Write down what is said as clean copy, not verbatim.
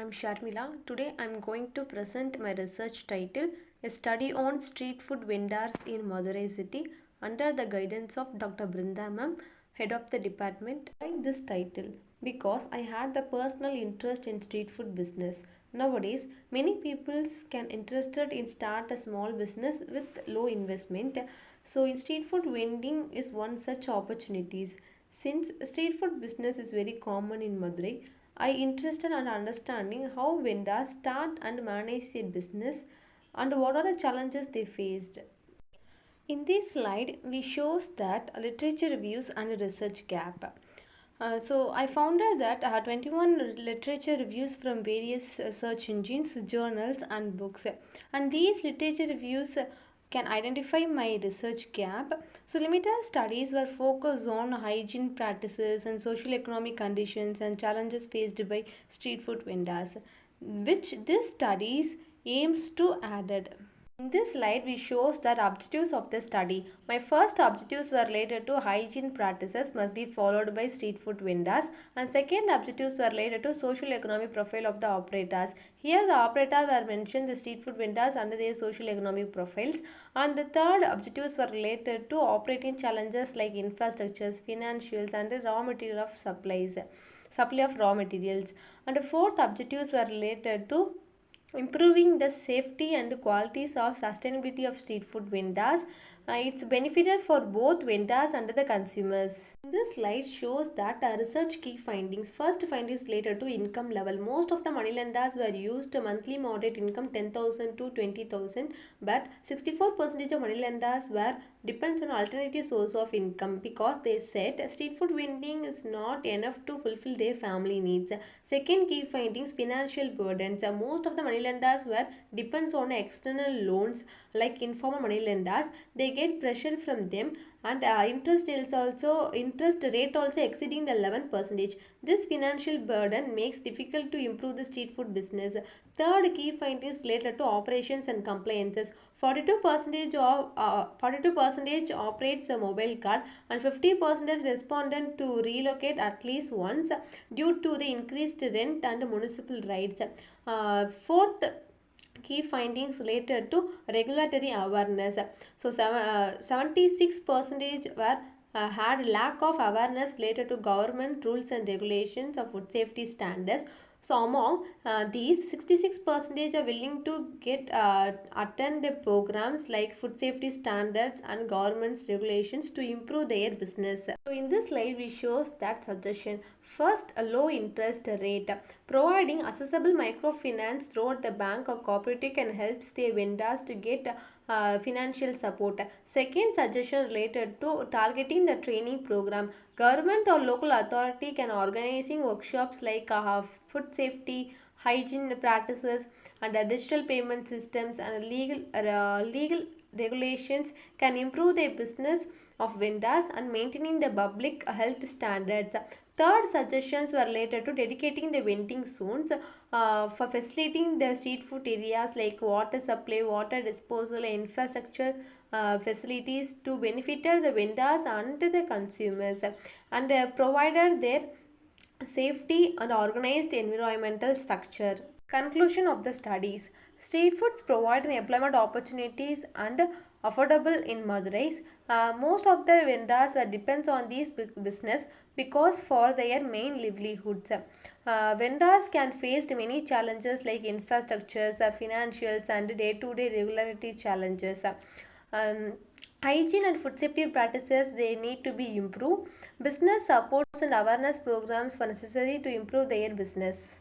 I'm Sharmila. Today I'm going to present my research title, A Study on Street Food Vendors in Madurai City under the guidance of Dr. Brinda Ma'am, Head of the Department. Why this title? Because I had the personal interest in street food business. Nowadays, many people can interested in start a small business with low investment. So in street food vending is one such opportunities. Since street food business is very common in Madurai, I interested in understanding how vendors start and manage their business and what are the challenges they faced. In this slide, we shows that literature reviews and research gap. So I found out that 21 literature reviews from various search engines, journals and books. And these literature reviews can identify my research gap. So limited studies were focused on hygiene practices and social economic conditions and challenges faced by street food vendors, which this studies aims to added. In this slide, we shows the objectives of the study. My first objectives were related to hygiene practices must be followed by street food vendors, and second objectives were related to social economic profile of the operators. Here the operators were mentioned the street food vendors under their social economic profiles, and the third objectives were related to operating challenges like infrastructures, financials and the raw material of supply of raw materials. And the fourth objectives were related to improving the safety and qualities of sustainability of street food vendors. It's beneficial for both vendors and the consumers. This slide shows that research key findings. First findings related to income level. Most of the moneylenders were used monthly moderate income 10,000 to 20,000, but 64% of moneylenders were depends on alternative source of income because they said street food vending is not enough to fulfill their family needs. Second key findings, financial burdens. Most of the moneylenders were depends on external loans like informal moneylenders. They get pressure from them, and interest rate also exceeding the 11%. This financial burden makes difficult to improve the street food business. Third key finding is related to operations and compliances. 42% operates a mobile card and 50% responded to relocate at least once due to the increased rent and municipal rights. Fourth key findings related to regulatory awareness. So 76% were had lack of awareness related to government rules and regulations of food safety standards. So among these, 66% are willing to attend the programs like food safety standards and government's regulations to improve their business. So in this slide, we shows that suggestion. First, a low interest rate. Providing accessible microfinance throughout the bank or cooperative can help the vendors to get financial support. Second suggestion related to targeting the training program. Government or local authority can organizing workshops like food safety, hygiene practices, and digital payment systems and legal regulations can improve the business of vendors and maintaining the public health standards. Third suggestions were related to dedicating the vending zones for facilitating the street food areas like water supply, water disposal, infrastructure facilities to benefit the vendors and the consumers, and provided their safety and organized environmental structure. Conclusion of the studies. Street foods provide employment opportunities and affordable in Madurai. Most of the vendors were depends on these business because for their main livelihoods. Vendors can face many challenges like infrastructures, financials and day-to-day regularity challenges. Um, Hygiene and food safety practices they need to be improved. Business supports and awareness programs were necessary to improve their business.